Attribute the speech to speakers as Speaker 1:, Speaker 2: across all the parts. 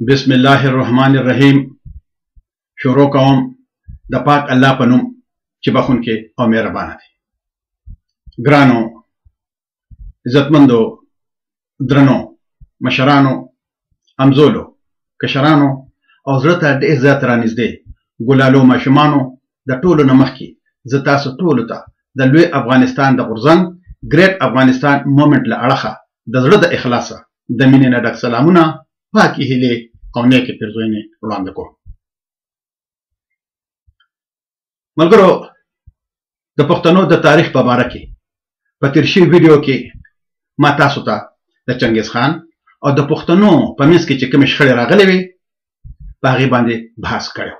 Speaker 1: بسم الله الرحمن الرحیم. شروع کوم د پاک الله په نوم چې بخښونکی او مهربانه دی. ګرانو عزتمندو درنو مشرانو همزولو کشرانو او زړه ته ډېر زیات رانږدې ګلالو ماشومانو د ټولو نه مخکې زه تاسو ټولو ته د لوی افغانستان د غورځنګ ګریټ افغانستان مومنټ له اړخه د زړه د اخلاصه د مینې نه ډک سلامونه، پاکې هیلې او نیکې پیرزوینې وړاندې کوم. ملګرو، د پښتنو د تاریخ په باره کې په تیر شوي ویډیو کې ما تاسو ته د چنګیز خان او د پښتنو په منځ کې چې کومې شخړې راغلې وې په هغې باندې بحث کړی.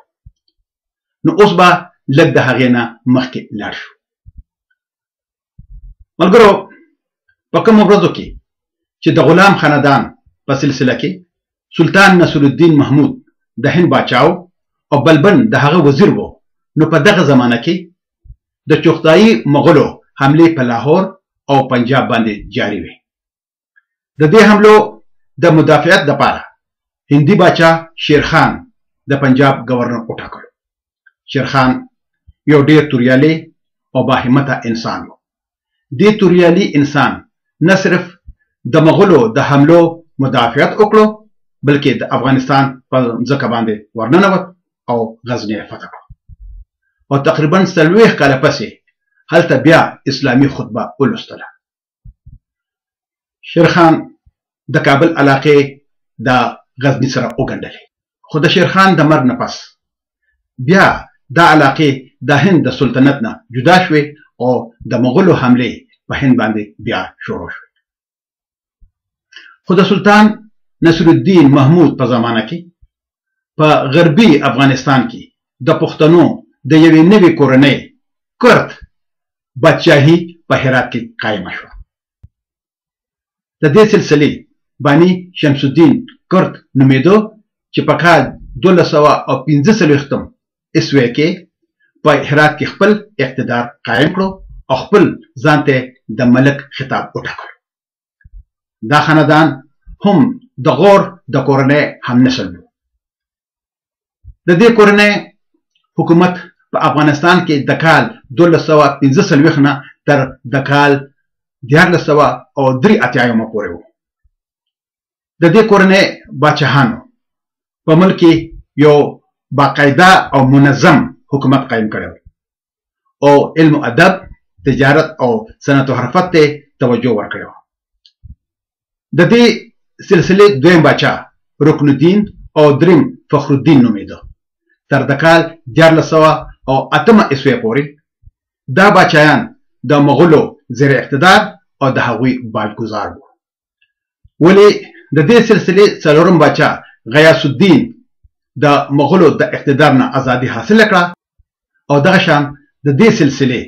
Speaker 1: نو اوس به لږ د هغې نه مخکې لاړ شو. ملګرو، په کومو ورځو کې چې د غلام خاندان په سلسله کې سلطان نصر الدین محمود د هند باچاو او بلبن د هغه وزیر وو، نو په دغه زمانه کې د چغتایي مغولو حملې په لاهور او پنجاب باندې جاری وې. د دې حملو د مدافعت لپاره هندي باچا شیرخان د پنجاب گورنر وټاکلو. شیرخان یو ډېر توریالي او باهمته انسان و. دې توریالي انسان نه صرف د مغولو د حملو مدافعت وکړو، بلکې د افغانستان په ځمکه باندې ورننوت او غزني یې فتح کړه. او تقریبا 40 کاله پسې هلته بیا اسلامي خطبه ولوستله. شیرخان د کابل علاقې د غزني سره وګنډلې، خو د شیرخان د مرګ نه پس بیا دا علاقې د هند د سلطنت نه جدا شوې او د مغولو حملې په هند باندې بیا شروع شوې. خو د سلطان نصر الدین محمود په زمانه کې په غربي افغانستان کې د پښتنو د یوې نوې کورنۍ کرت بادشاهي په هرات کې قایمه شوه. د دې سلسلې بانی شمس الدین کرت نومېدو چې په کال 1245 عیسوي کې په هرات کې خپل اقتدار قایم کړو او خپل ځان ته د ملک خطاب وټاکلو. دا خاندان هم د غور د کورنۍ هم نسل و. د دې کورنۍ حکومت په افغانستان کې د کال 1245 نه تر د کال 1483 پورې و. د دې کورنۍ باچاهانو په ملک کې یو باقاعده او منظم حکومت قایم کړی او علم و ادب، تجارت او صنعت و حرفت ته توجه ورکړی و. د دې سلسلې دویم باچا رکن الدین او دریم فخر الدین نومېده. تر د کال 1408 عیسوي پورې دا باچایان د مغولو زیر اقتدار او د هغوی باجګزار وو. ولې د دې سلسلې څلورم باچا غیاث الدین د مغولو د اقتدار نه ازادي حاصله کړه او دغه شان د دې سلسلې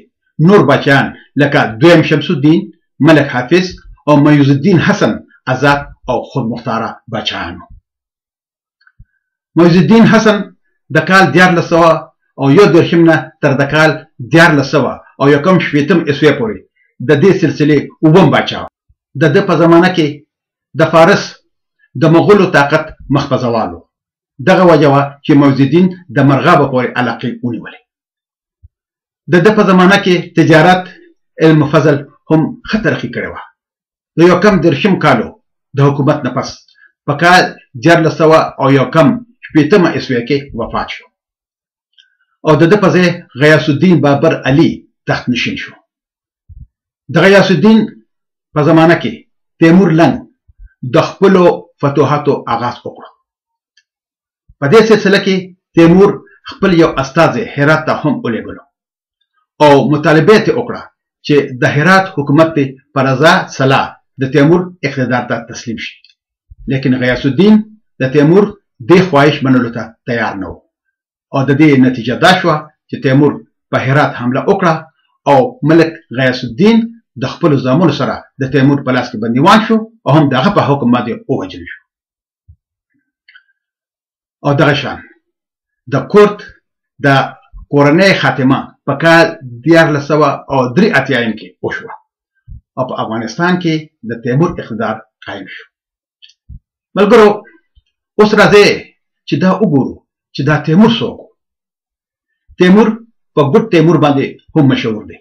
Speaker 1: نور باچایان لکه دویم شمس الدین، ملک حافظ او معیوز الدین حسن آزاد او خود مختاره باچایانو. معیوز الدین حسن د کال 1401 نه تر د کال 1401 عیسوي پورې د دې سلسلې اووم باچا. د ده په زمانه کې د فارس د مغولو طاقت مخ په زوال و. دغه وجه وه چې معیوز الدین د مرغابه پورې علاقې ونیولې. د ده په زمانه کې تجارت، علم و فضل هم ښه ترقي کړې وه. د 11 کالو د حکومت نه پس په کال 1401 عیسوي کې وفات شو او د ده په ځای غیاث الدین بابر علي تخت نشین شو. د غیاث الدین په زمانه کې تیمور لنګ د خپلو فتوحاتو آغاز وکړ. په دې سلسله کې تیمور خپل یو استازی هرات ته هم ولېږلو او مطالبه یې وکړه چې د هرات حکومت ته په رضا صلاح د تیمور اقتدار ته تسلیم شي. لیکن غیاث الدین د تیمور دې خواهش منلو ته تیار نه و او د دې نتیجه دا شوه چې تیمور په هرات حمله وکړه او ملک غیاث الدین د خپلو زامنو سره د تیمور په لاس کې بندیوان شو او هم دغه په حکم باندې ووژل شو. او دغه شان د کورت د کورنۍ خاتمه په کال 1483 کې وشوه او په افغانستان کې د تیمور اقتدار قایم شو. ملګرو، اوس راځئ چې دا وګورو چې دا تیمور څوک و. تیمور په ګوډ تیمور باندې هم مشهور دی.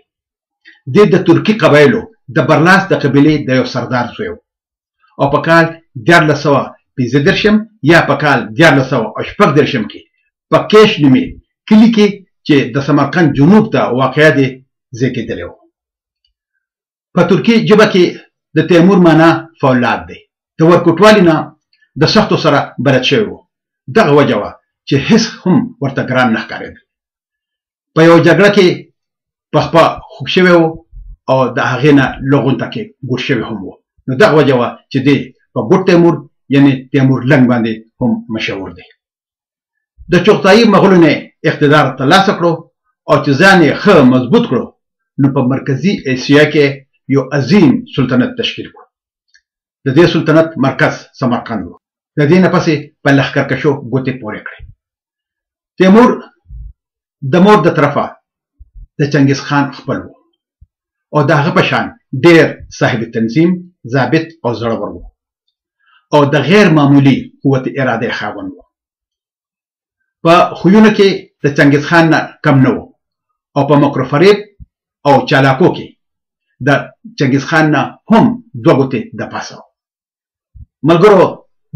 Speaker 1: د ترکي قبایلو د برلاس د قبیلې د یو سردار زوی و او په کال 1415 یا په کال 1416 کې په کیش نومې کلي کې چې د سمرقند جنوب ته واقع دی زیږېدلی و. په ترکي ژبه کې د تیمور معنا فولاد دی. د ورکوټوالي نه د سختو سره بلد شوی و. دغه وجه وه چې هیڅ هم ورته ګران نه ښکارېده. په یوه جګړه کې په خپه خوږ شوی و او د هغې نه لغونته کې ګوټ شوی هم و. نو دغه وجه وه چې دی په ګوډ تیمور یعنې تیمور لنګ باندې هم مشهور دی. د چغتایي مغولو نه اقتدار ترلاسه کړو او چې ځان یې ښه مضبوط کړو نو په مرکزي اسیا کې یو عظیم سلطنت تشکیل کړو. د دې سلطنت مرکز سمرقند و. د دې نه پسې په لښکرکشو ګوتې پورې کړې. تیمور د مور د طرفه د چنګیز خان خپل و او د هغه په شان ډېر صاحب تنظیم، ضابط او زړور و او د غیر معمولي قوت اراده خاوند و. په خویونو کې د چنګیز خان نه کم نه و او په مکر و فریب او چالاکو کې د چنګیز خان نه هم دوه ګوتې د پاسه و. ملګرو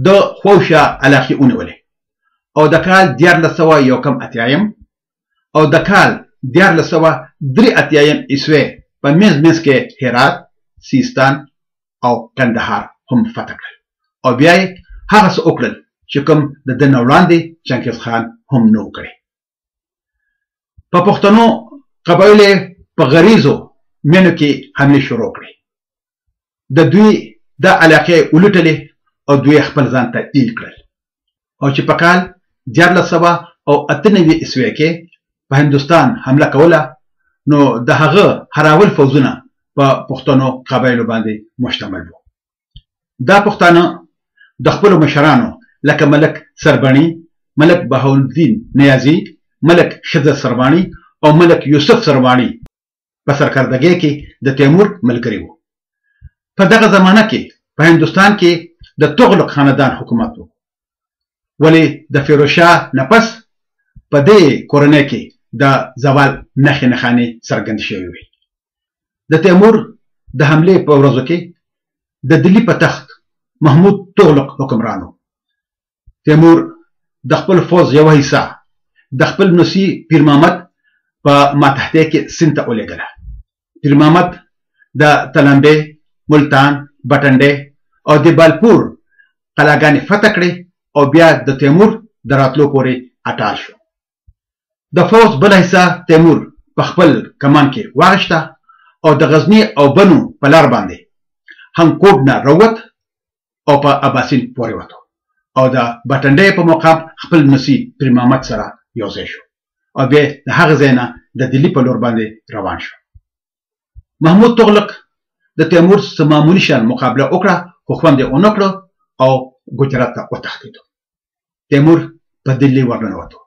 Speaker 1: د خوشه علاقې ونیولې او د کال 1481 او د کال 1483 عیسوي په منځ کې هرات، سیستان او کندهار هم فتح کړل او بیا یې هغه څه وکړل چې کوم د ده نه وړاندې چنګیز خان هم نه و کړی. په پښتنو قبایلو په غریزو مینو کې حملې شروع کړې. د دوی دا علاقې ولوټلې او دوی خپل ځان ته ایل کړل او چې په کال 1498 عیسوي کې په هندوستان حمله کوله نو د هغه هراول فوزونه په پښتنو قبایلو باندې مشتمل وو. دا پښتانه د خپلو مشرانو لکه ملک سربڼي، ملک بهاءالدین نیازي، ملک خضر سرباڼي او ملک یوسف سرباڼي په سرکردګۍ کې د تیمور ملګري وو. په دغه زمانه کې په هندوستان کې د تغلق خاندان حکومت و. ولی د فیروزشاه نه پس په دې کورنۍ کې د زوال نښې نښانې څرګندې شوې وې. د تیمور د حملې په ورځو کې د دلی په تخت محمود تغلق حکمران و. تیمور د خپل فوز یوه حصه د خپل نوسي پیر محمد په ماتحتیه کې سند ته ولېږله. پیر محمد د تلمبې، ملتان، بټنډې او د بالپور قلاګانې فتح کړې او بیا د تیمور د راتلو پورې اټال شو. د فوز بله حصه تیمور په خپل کمان کې واغشته او د غزني او بنو په لار باندې هنګکوټ نه راووت او په اباسین پورې وته او د بټنډې په مقام خپل نوسي پیر محمد سره یو ځای شو او بیا د هغه ځای نه د دلی په لور باندې روان شو. محمود تغلق د تیمور څخه معمولي شان مقابله وکړه خو خوند یې ونه کړه او ګجرات ته وتښتېد. تیمور په دلی ورننوتو.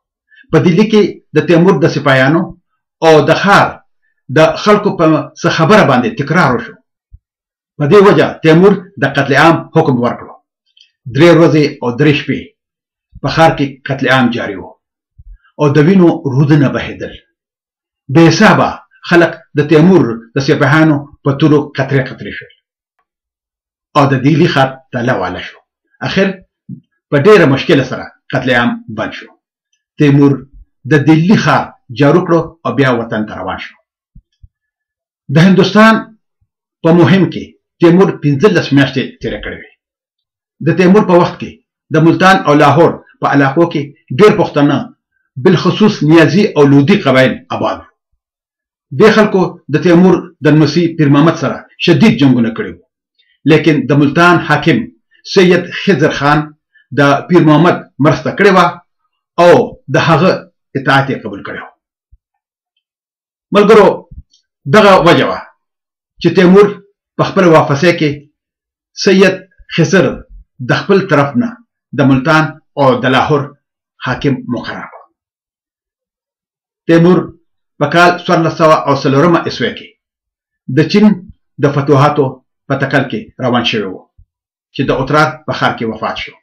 Speaker 1: په دلی کې د تیمور د سپایانو او د ښار د خلکو په څه خبره باندې تکرار وشو. په دې وجه تیمور د قتل عام حکم ورکړو. 3 ورځې او 3 شپې په ښار کې قتل عام جاري و او د وینو رودونه بهېدل. بې حسابه خلک د تیمور د سپاهیانو په تورو قطرې قطرې شول او د دلی ښار تاله واله شو. اخر په ډېره مشکله سره قتل عام بند شو. تیمور د دلی ښار جارو کړو او بیا وطن ته روان شو. د هندوستان په مهم کې تیمور 15 میاشتې تېرې کړې وې. د تیمور په وخت کې د ملتان او لاهور په علاقو کې ډېر پښتانه بالخصوص نیازي او لودي قبایل آباد وو. دې خلکو د تیمور د نوسي پیر محمد سره شدید جنګونه کړي وو. لیکن د ملتان حاکم سید خضر خان د پیر محمد مرسته کړې وه او د هغه اطاعت یې قبول کړی و. ملګرو دغه وجه وه چې تیمور په خپل واپسۍ کې سید خضر د خپل طرف نه د ملتان او د لاهور حاکم مقرر کړ. تیمور په کال 1404 عیسوي کې د چین د فتوحاتو په تکل کې روان شوی و چې د اترار په ښار کې وفات شو.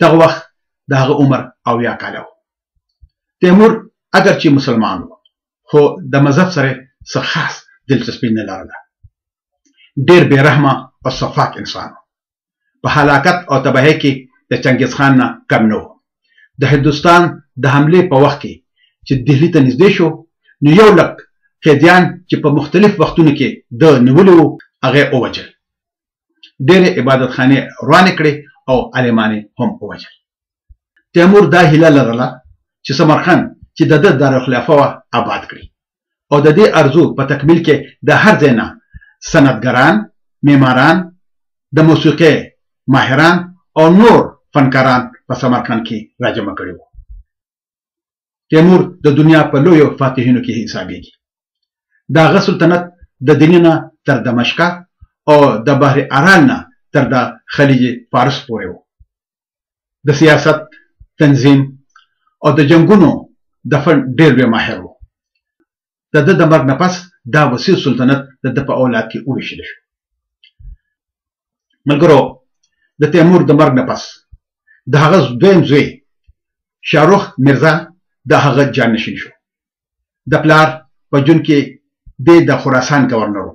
Speaker 1: دغه وخت د هغه عمر 80 کاله و. تیمور اگر چې مسلمان و خو د مذهب سره څه خاص دلچسپي نه لرله. ډېر بې رحمه او صفاک انسان و. په هلاکت او تباهۍ کې د چنګیز خان نه کم نه و. د هندوستان د حملې په وخت کې چې دهلي ته نږدې شو نو 1 لک قیدیان چې په مختلف وختونو کې د نیولي وو هغه ووجل. ډېرې عبادتخانې روانې کړې او عالمان هم ووجل. تیمور دا هیله لرله چې سمرقند چې د ده دارالخلافه وه آباد کړي او د دې ارزو په تکمیل کې د هر ځای نه صنعتګران، معماران، د موسیقۍ ماهران او نور فنکاران په سمرقند کې راجمع کړي وو. تیمور د دنیا په لویو فاتحینو کې حسابېږي. د هغه سلطنت د دنیا نه تر دمشقه او د بحر ارال نه تر د خلیج فارس پورې و. د سیاست، تنظیم او د جنگونو د فن ډېر لوی ماهر و. د ده د مرګ نه پس دا وسیع سلطنت د ده په اولاد کې وویشل شو. ملګرو، د تیمور د مرګ نه پس د هغه دویم زوی شاهرخ میرزا د هغه جانشین شو. د پلار په جون کې د خراسان گورنر و.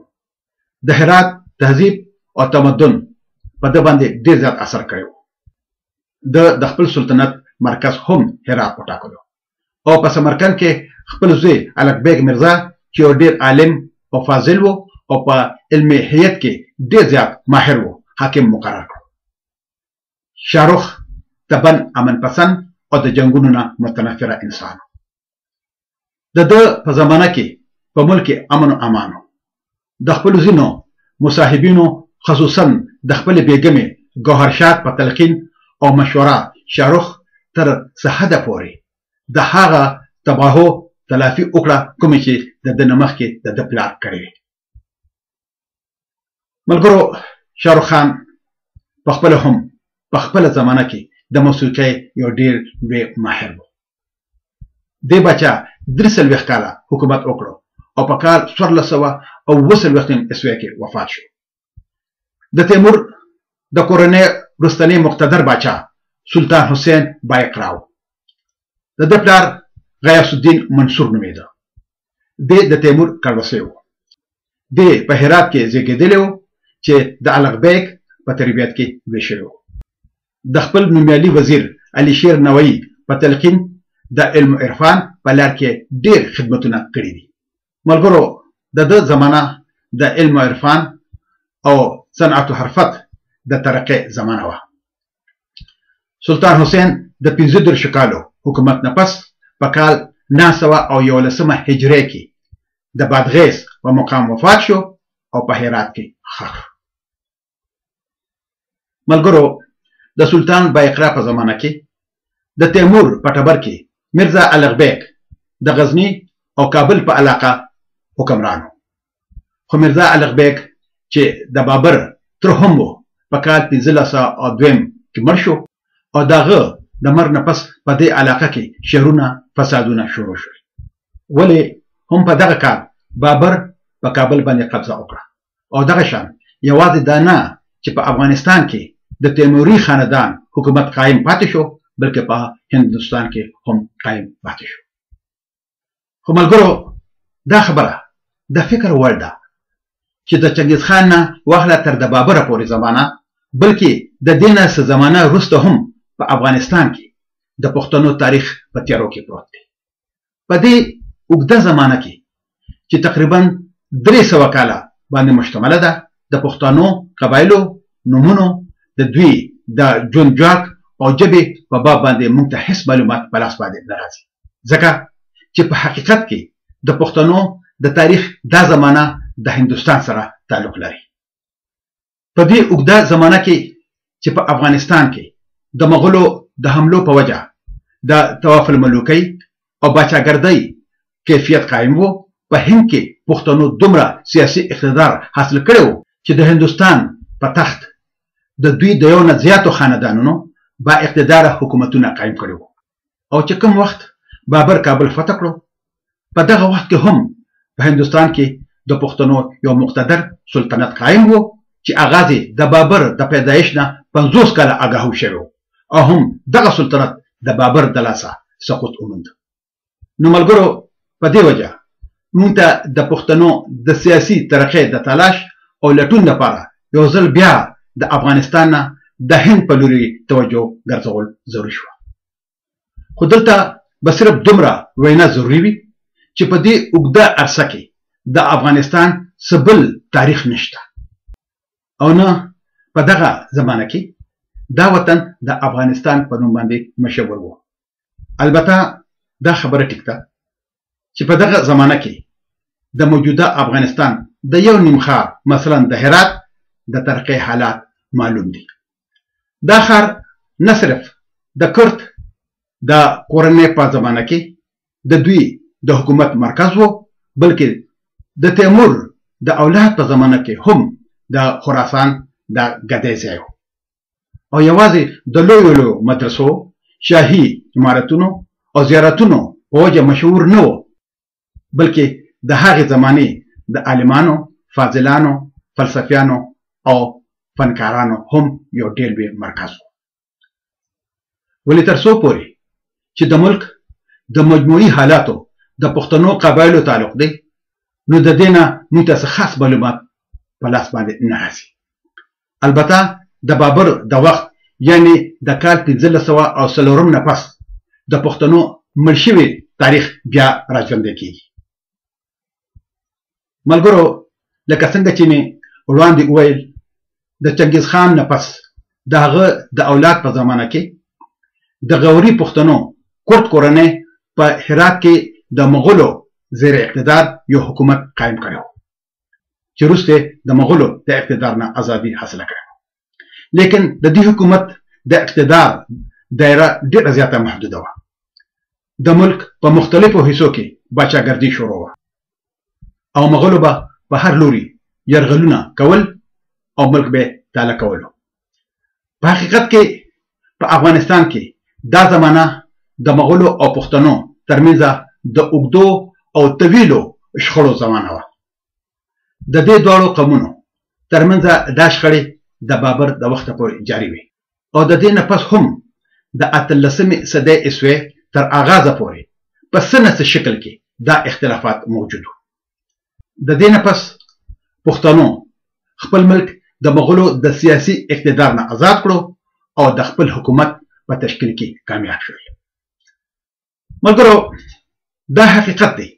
Speaker 1: د هرات تهذیب او تمدن په ده باندې ډېر زیات اثر کړی و. د خپل سلطنت مرکز هم هرات وټاکلو او په سمرقند کې خپل زوی الک بیگ میرزا چې یو ډېر عالم او فاضل و او په علمي هیئت کې ډېر زیات ماهر و حاکم مقرر کړ. شاهرخ طبعا امن پسند او د جنگونو نه متنفره انسان. د ده په زمانه کې په ملک کې امن و امان و. د خپلو ځینو مصاحبینو خصوصا د خپلې بیګمې ګوهرشاد په تلقین او مشوره شاهرخ تر څه حده پورې د هغه تباهو تلافي وکړه کومې چې د ده نه مخکې د ده پلار کړې وې. ملګرو، شاهرخ خان په خپله هم په خپله زمانه کې د موسیقۍ یو ډېر لوی ماهر و. دې بچا 43 کاله حکومت وکړو او په کال 1440 عیسوي کې وفات شو. د تیمور د کورنۍ وروستنی مقتدر باچا سلطان حسین بایقرا و. د ده پلار غیاث الدین منصور نومیده. دی د تیمور کړوسی و. دی په هرات کې زیږېدلی و چې د الغ بیګ په تربیت کې لوی شوی و. د خپل نومیالي وزیر علي شیر نوایی په تلقین د علم و عرفان په لار کې ډېر خدمتونه کړي دي. ملګرو، د ده زمانه د علم و عرفان او صنعت و حرفت د ترقۍ زمانه وه. سلطان حسین د 35 کالو حکومت نه پس په کال 911 هجري کې د بادغیس په مقام وفات شو او په هرات کې ښخ شو. ملګرو، د سلطان بایقرا په زمانه کې د تیمور په ټبر کې میرزا الغ بیګ د غزنی او کابل په علاقه حکمران و. خو میرزا الغ بیګ چې د بابر تر هم و په کال 1502 کې مړ شو او د هغه د مرګ نه پس په دې علاقه کې شهرونه فسادونه شروع شول. ولې هم په دغه کال بابر په کابل باندې قبضه وکړه او دغه شان یوازې دا نه چې په افغانستان کې د تیموري خاندان حکومت قایم پاتې شو بلکې په هندوستان کې هم قایم پاتې شو. خو ملګرو، دا خبره د فکر وړ ده چې د چنګیز خان نه واخله تر د بابره پورې زمانه بلکې د دې نه څه زمانه وروسته هم په افغانستان کې د پښتنو تاریخ په تیارو کې پروت دی. په دې اوږده زمانه کې چې تقریبا 300 کاله باندې مشتمله ده د پښتنو قبایلو نومونو د دوی د ژوند جواک او ژبې په باب باندې موږ ته هیڅ معلومات په لاس باندې نه راځي، ځکه چې په حقیقت کې د پښتنو د تاریخ دا زمانه د هندوستان سره تعلق لري. په دې اوږده زمانه کې چې په افغانستان کې د مغولو د حملو په وجه د طواف الملوکۍ او باچاګردۍ کیفیت قایم و، په هند کې پښتنو دومره سیاسي اقتدار حاصل کړی و چې د هندوستان په تخت د دوی د یو نه زیاتو خاندانونو با اقتدار حکومتونه قایم کړي وو. او چې کوم وخت بابر کابل فتح کړو په دغه وخت کې هم په هندوستان کې د پښتنو یو مقتدر سلطنت قایم وو چې آغاز د بابر د پیدایش نه 50 کاله آګاهو شوی او هم دغه سلطنت د بابر د لاسه سقوط وموند. نو ملګرو په دې وجه موږ ته د پښتنو د سیاسي ترقۍ د تلاش او لټون لپاره یو ځل بیا د افغانستان نه د هند په لوري توجه ګرځول ضروري شو. خو دلته به صرف دومره وینا ضروري وي چې په دې اوږده عرصه کې د افغانستان څه بل تاریخ نشته او نه په دغه زمانه کې دا وطن د افغانستان په نوم باندې مشهور و. البته دا خبره ټیک ده چې په دغه زمانه کې د موجوده افغانستان د یو نیم ښار مثلا د هرات د ترقۍ حالات معلوم دي. دا ښار نه صرف د کرت د کورنۍ په زمانه کې د دوی د حکومت مرکز و بلکې د تیمور د اولاد په زمانه کې هم د خراسان د ګدۍ ځای و او یوازې د لویو لویو مدرسو شاهي عمارتونو او زیارتونو په وجه مشهور نه و بلکې د هغې زمانې د عالمانو، فاضلانو، فلسفیانو او فنکارانو هم یو ډېر لوی مرکز و. ولې تر څو پورې چې د ملک د مجموعي حالاتو د پښتنو قبایلو تعلق دی نو د دې نه موږ ته څه خاص معلومات په لاس باندې نه راځي. البته د بابر د وخت یعنی د کال 1504 نه پس د پښتنو مړ شوي تاریخ بیا راژوندی کیږي. ملګرو لکه څنګه چې مې وړاندې وویل د چنګیز خان نه پس د هغه د اولاد په زمانه کې د غوري پښتنو کرد کورنۍ په هرات کې د مغولو زیر اقتدار یو حکومت قایم کړی و چې وروسته د مغولو د اقتدار نه ازادي حاصله کړه. لیکن د دې حکومت د اقتدار دایره ډېره زیاته محدوده وه. د ملک په مختلفو حصو کې باچاګردي شروع وه او مغولو به په هر لوري یرغلونه کول او ملک به تاله کولو. په حقیقت کې په افغانستان کې دا زمانه د مغولو او پښتنو ترمنځ د اوږدو او طویلو شخړو زمانه وه. د دې دواړو قومونو ترمنځ دا شخړې د بابر د وخته پورې جاري وي او د دې نه پس هم د 18مې صدۍ عیسوي تر آغازه پورې په څه نه څه شکل کې دا اختلافات موجود وو. د دې نه پس پښتنو خپل ملک د مغولو د سیاسي اقتدار نه آزاد کړو او د خپل حکومت په تشکیل کې کامیاب شول. ملګرو دا حقیقت دی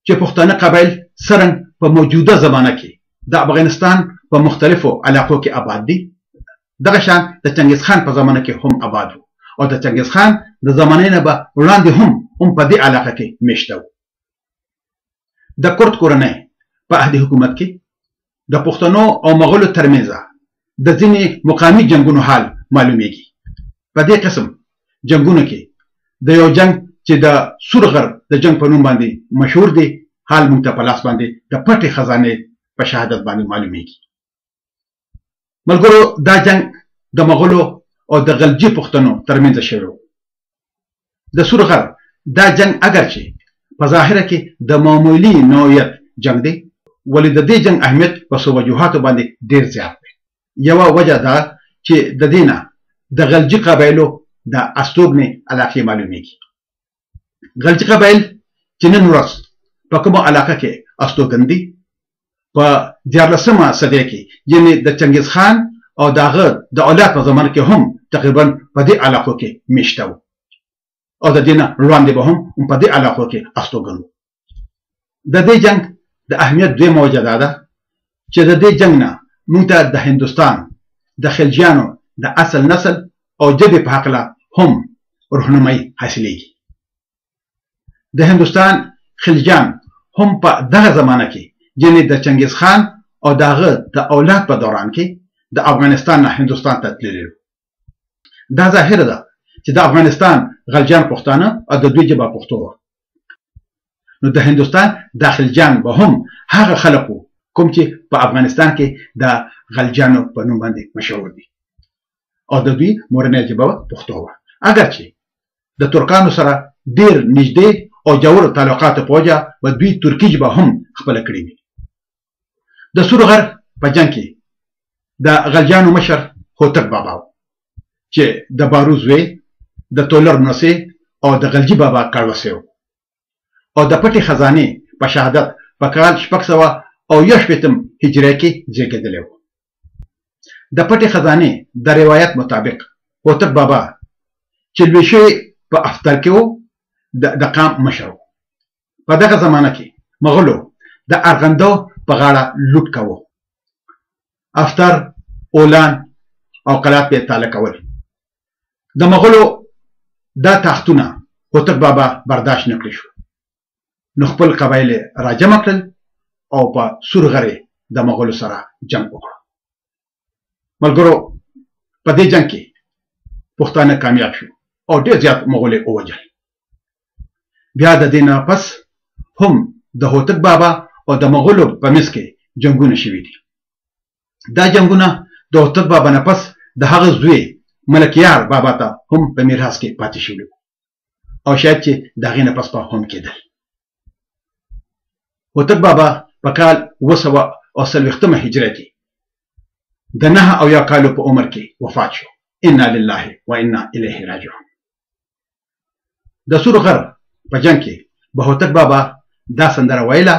Speaker 1: چې پښتانه قبایل څرنګه په موجوده زمانه کې د افغانستان په مختلفو علاقو کې آباد دي دغه شان د چنګیز خان په زمانه کې هم آباد وو او د چنګیز خان د زمانې نه به وړاندې هم په دې علاقه کې میشته وو. د کرد کورنۍ په عهد حکومت کې د پښتنو او مغولو ترمنځ د ځینې مقامي جنګونو حال معلومیږي. په دې قسم جنګونو کې د یو جنګ چې د سور غر د جنګ په نوم باندې مشهور دی حال موږ ته په لاس باندې د پټې خزانې په شهادت باندې معلومیږي. ملګرو دا جنګ د مغولو او د غلجي پښتنو ترمنځ شوی و. د سور غر دا جنګ اگر چې په ظاهره کې د معمولي نوعیت جنګ دی ولې د دې جنګ اهمیت په څو وجوهاتو باندې ډېر زیات دی. یوه وجه دا چې د دې نه د غلجي قبایلو د استوګنې علاقې معلومیږي. غلجي قبایل چې نن ورځ په کومه علاقه کې استوګن دي په 14مه صدۍ کې یعنې د چنګیز خان او د هغه د اولاد په زمانه کې هم تقریبا په دې علاقو کې میشته وو او د دې نه وړاندې به هم په دې علاقو کې استوګن وو. د دې جنګ د اهمیت دویمه وجه دا ده چې د دې جنګ نه موږ ته د هندوستان د خلجیانو د اصل نسل او ژبې په هکله هم رهنمایي حاصلیږي. د هندوستان خلجیان هم په دغه زمانه کې یعنې د چنګیز خان او د هغه د اولاد په دوران کې د افغانستان نه هندوستان ته تللي وو. دا ظاهره ده چې د افغانستان غلجیان پښتانه او د دوی ژبه پښتو وه. نو د هندوستان د خلجیان به هم هغه خلک وو کوم چې په افغانستان کې د غلجیانو په نوم باندې مشهور دي او د دوی مورنۍ ژبه پښتو وه. اگر چې د ترکانو سره ډېر نږدې او ژور تعلقاتو په وجه به دوی ترکي ژبه هم خپله کړې وي. د سور غر په جنګ کې د غلجیانو مشر هوتک بابا و چې د بارو زوی د تولر نوسي او د غلجي بابا کاروسي او د پټي خزانه په شهادت په کال 661 هجری کې زیږیدلی و. د پټي خزانه د روایت مطابق هوتک بابا چې لوی شوی په افتر کې و د قام مشر و. په دغه زمانه کې مغولو د ارغندو په غاړه لوټ کاوه. افتر، اولان او قلات په تاله کول. د مغولو دا تاختونه هوتک بابا برداشت نکړی شو، نو خپل قبایل راجمع کړل او په سور غره د مغولو سره جنگ وکړ. ملګرو په دې جنگ کې پښتانه کامیاب شو او ډېر زیات مغول یې ووژل. بیا د دې نه پس هم د هوتک بابا او د مغولو په منځ کې جنګونه شوي دي. دا جنګونه د هوتک بابا نه پس د هغه زوی ملکیار بابا ته هم په میراث کې پاتې شوي او شاید چې د هغې نه پس به هم کېدل. هوتک بابا په کال 940 هجري کې د 9 کالو په عمر کې وفات شو. انا لله و انا الیه راجعون. د سور غر په جنگ کې به هوتک بابا دا سندره ویله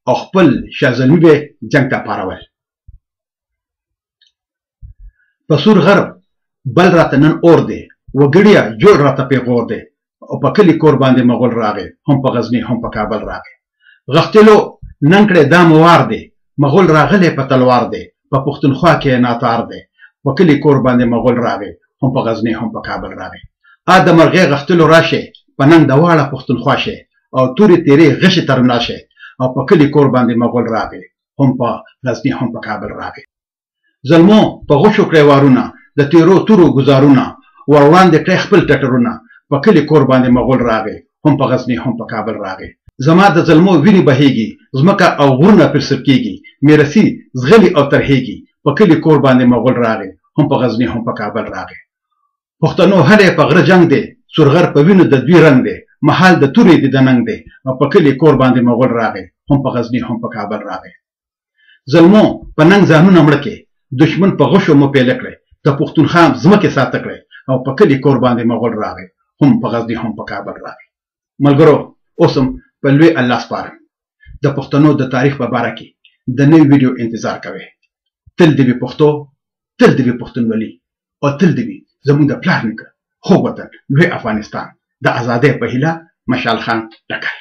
Speaker 1: او خپل شاه زلمي به جنگ ته پارول. په سور غر بل راته نن اور دی، وګړیا جوړ راته پیغور دی، او په کلي کور باندې مغول راغی، هم په غزني هم په کابل راغی. غختلو نن کړی دا موار دی، مغول راغلی په تلوار دی، په پښتونخوا کې ناتار دی، په کلي کور باندې مغول راغی، هم په غزني هم په کابل راغی. د مرغۍ غختلو راشي په ننګ د واړه پښتونخوا شي او تورې تیرې غشي ترنا شي، او په کلي کور باندې مغول راغی، هم په غزني هم په کابل راغی. زلمو په غشو کړی وارونه، د تیرو تورو ګزارونه، ور وړاندې کړی خپل ټټرونه، په کلي کور باندې مغول راغی، هم په غزني هم په کابل راغی. زما د زلمو وینې بهیږي، ځمکه او غرونه پر سر کېږي، میرسي زغلي او ترهېږي، په کلي کور باندې مغول راغی، هم په غزني هم په کابل راغی. پښتنو هلې په غره جنگ دی، سورغر په وینو د دوی رنګ دی، محال د تورې د ننګ دی، او په کلي کور باندې مغول راغی، هم په غزني هم په کابل راغی. زلمو په ننګ ځانونه مړه کې، دشمن په غشو مو پیله کړی، د پښتونخوا ځمکې ساته کړی، او په کلي کور باندې مغول راغی، هم په غزني هم په کابل راغی. ملګرو اوس هم په لوی الله سپارم د پښتنو د تاریخ په باره کې د نوي ویډیو انتظار کوئ. تل دې وي پښتو، تل دې وي پښتونولي، او تل دې وي زموږ د پلار نیکه خوږ وطن لوی افغانستان. د ازادۍ په هیله مشال خان ټکر.